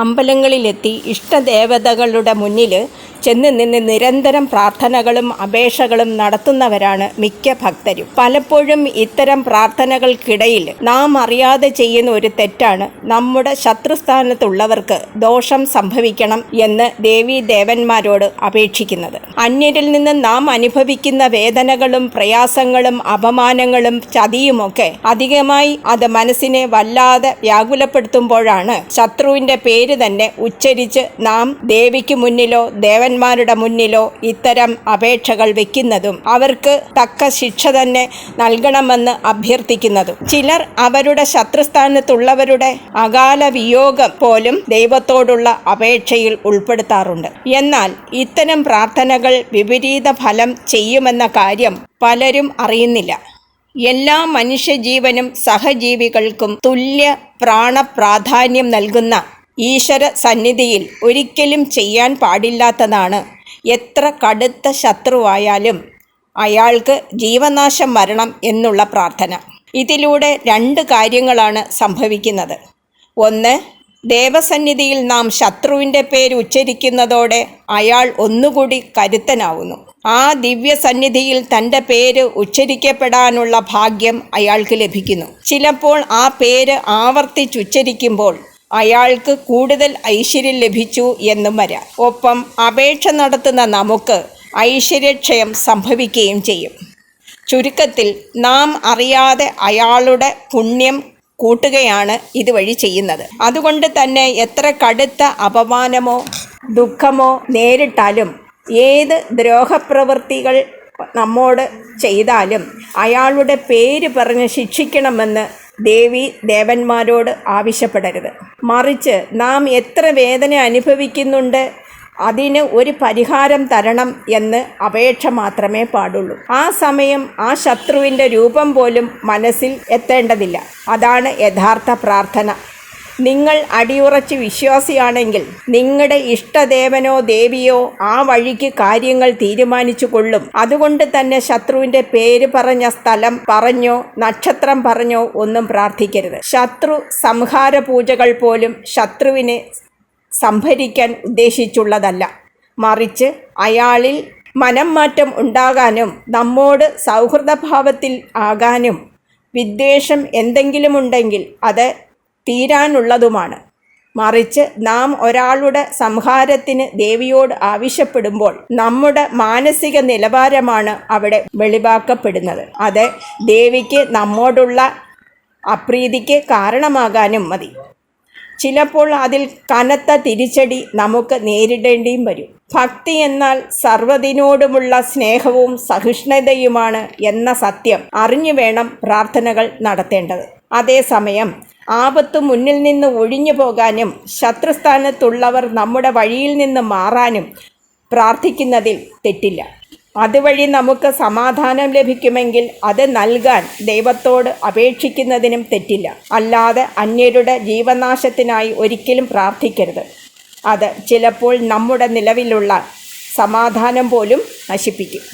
അമ്പലങ്ങളിലെത്തി ഇഷ്ടദേവതകളുടെ മുന്നിൽ ചെന്ന് നിന്ന് നിരന്തരം പ്രാർത്ഥനകളും അപേക്ഷകളും നടത്തുന്നവരാണ് മിക്ക ഭക്തരും. പലപ്പോഴും ഇത്തരം പ്രാർത്ഥനകൾക്കിടയിൽ നാം അറിയാതെ ചെയ്യുന്ന ഒരു തെറ്റാണ് നമ്മുടെ ശത്രുസ്ഥാനത്തുള്ളവർക്ക് ദോഷം സംഭവിക്കണം എന്ന് ദേവീദേവന്മാരോട് അപേക്ഷിക്കുന്നത്. അന്യരിൽ നിന്ന് നാം അനുഭവിക്കുന്ന വേദനകളും പ്രയാസങ്ങളും അപമാനങ്ങളും ചതിയുമൊക്കെ അധികമായി അത് മനസ്സിനെ വല്ലാതെ വ്യാകുലപ്പെടുത്തുമ്പോഴാണ് ശത്രുവിൻ്റെ പേര് തന്നെ ഉച്ചരിച്ച് നാം ദേവിക്ക് മുന്നിലോ ദേവന്മാരുടെ മുന്നിലോ ഇത്തരം അപേക്ഷകൾ വെക്കുന്നതും അവർക്ക് തക്ക ശിക്ഷ തന്നെ നൽകണമെന്ന് അഭ്യർത്ഥിക്കുന്നതും. ചിലർ അവരുടെ ശത്രുസ്ഥാനത്തുള്ളവരുടെ അകാല വിയോഗം പോലും ദൈവത്തോടുള്ള അപേക്ഷയിൽ ഉൾപ്പെടുത്താറുണ്ട്. എന്നാൽ ഇത്തരം പ്രാർത്ഥനകൾ വിപരീത ഫലം ചെയ്യുമെന്ന കാര്യം പലരും അറിയുന്നില്ല. എല്ലാ മനുഷ്യജീവനും സഹജീവികൾക്കും തുല്യ പ്രാണപ്രാധാന്യം നൽകുന്ന ഈശ്വര സന്നിധിയിൽ ഒരിക്കലും ചെയ്യാൻ പാടില്ലാത്തതാണ് എത്ര കടുത്ത ശത്രുവായാലും അയാൾക്ക് ജീവനാശം വരണം എന്നുള്ള പ്രാർത്ഥന. ഇതിലൂടെ 2 കാര്യങ്ങളാണ് സംഭവിക്കുന്നത്. ഒന്ന്, ദേവസന്നിധിയിൽ നാം ശത്രുവിൻ്റെ പേര് ഉച്ചരിക്കുന്നതോടെ അയാൾ ഒന്നുകൂടി കരുത്തനാവുന്നു. ആ ദിവ്യസന്നിധിയിൽ തൻ്റെ പേര് ഉച്ചരിക്കപ്പെടാനുള്ള ഭാഗ്യം അയാൾക്ക് ലഭിക്കുന്നു. ചിലപ്പോൾ ആ പേര് ആവർത്തിച്ചുച്ചരിക്കുമ്പോൾ അയാൾക്ക് കൂടുതൽ ഐശ്വര്യം ലഭിച്ചു എന്നും വരാം. ഒപ്പം അപേക്ഷ നടത്തുന്ന നമുക്ക് ഐശ്വര്യക്ഷയം സംഭവിക്കുകയും ചെയ്യും. ചുരുക്കത്തിൽ നാം അറിയാതെ അയാളുടെ പുണ്യം കൂട്ടുകയാണ് ഇതുവഴി ചെയ്യുന്നത്. അതുകൊണ്ട് തന്നെ എത്ര കടുത്ത അപമാനമോ ദുഃഖമോ നേരിട്ടാലും ഏത് ദ്രോഹപ്രവൃത്തികൾ നമ്മോട് ചെയ്താലും അയാളുടെ പേര് പറഞ്ഞ് ശിക്ഷിക്കണമെന്ന് ദേവന്മാരോട് ആവശ്യപ്പെടരുത്. മറിച്ച് നാം എത്ര വേദന അനുഭവിക്കുന്നുണ്ട് അതിന് ഒരു പരിഹാരം തരണം എന്ന് അപേക്ഷ മാത്രമേ പാടുള്ളൂ. ആ സമയം ആ ശത്രുവിൻ്റെ രൂപം പോലും മനസ്സിൽ എത്തേണ്ടതില്ല. അതാണ് യഥാർത്ഥ പ്രാർത്ഥന. നിങ്ങൾ അടിയുറച്ച് വിശ്വാസിയാണെങ്കിൽ നിങ്ങളുടെ ഇഷ്ടദേവനോ ദേവിയോ ആ വഴിക്ക് കാര്യങ്ങൾ തീരുമാനിച്ചു കൊള്ളും. അതുകൊണ്ട് തന്നെ ശത്രുവിൻ്റെ പേര് പറഞ്ഞ സ്ഥലം പറഞ്ഞോ നക്ഷത്രം പറഞ്ഞോ ഒന്നും പ്രാർത്ഥിക്കരുത്. ശത്രു സംഹാര പൂജകൾ പോലും ശത്രുവിനെ സംഭരിക്കാൻ ഉദ്ദേശിച്ചുള്ളതല്ല. മറിച്ച് അയാളിൽ മനം മാറ്റം ഉണ്ടാകാനും നമ്മോട് സൗഹൃദഭാവത്തിൽ ആകാനും വിദ്വേഷം എന്തെങ്കിലുമുണ്ടെങ്കിൽ അത് തീരാനുള്ളതുമാണ്. മറിച്ച് നാം ഒരാളുടെ സംഹാരത്തിന് ദേവിയോട് ആവശ്യപ്പെടുമ്പോൾ നമ്മുടെ മാനസിക നിലവാരമാണ് അവിടെ വെളിവാക്കപ്പെടുന്നത്. അത് ദേവിക്ക് നമ്മോടുള്ള അപ്രീതിക്ക് കാരണമാകാനും മതി. ചിലപ്പോൾ അതിൽ കനത്ത തിരിച്ചടി നമുക്ക് നേരിടേണ്ടിയും വരും. ഭക്തി എന്നാൽ സർവ്വതിനോടുമുള്ള സ്നേഹവും സഹിഷ്ണുതയുമാണ് എന്ന സത്യം അറിഞ്ഞു വേണം പ്രാർത്ഥനകൾ നടത്തേണ്ടത്. അതേസമയം ആപത്ത് മുന്നിൽ നിന്ന് ഒഴിഞ്ഞു പോകാനും ശത്രുസ്ഥാനത്തുള്ളവർ നമ്മുടെ വഴിയിൽ നിന്ന് മാറാനും പ്രാർത്ഥിക്കുന്നതിൽ തെറ്റില്ല. അതുവഴി നമുക്ക് സമാധാനം ലഭിക്കുമെങ്കിൽ അത് നൽകാൻ ദൈവത്തോട് അപേക്ഷിക്കുന്നതിനും തെറ്റില്ല. അല്ലാതെ അന്യരുടെ ജീവനാശത്തിനായി ഒരിക്കലും പ്രാർത്ഥിക്കരുത്. അത് ചിലപ്പോൾ നമ്മുടെ നിലവിലുള്ള സമാധാനം പോലും നശിപ്പിക്കും.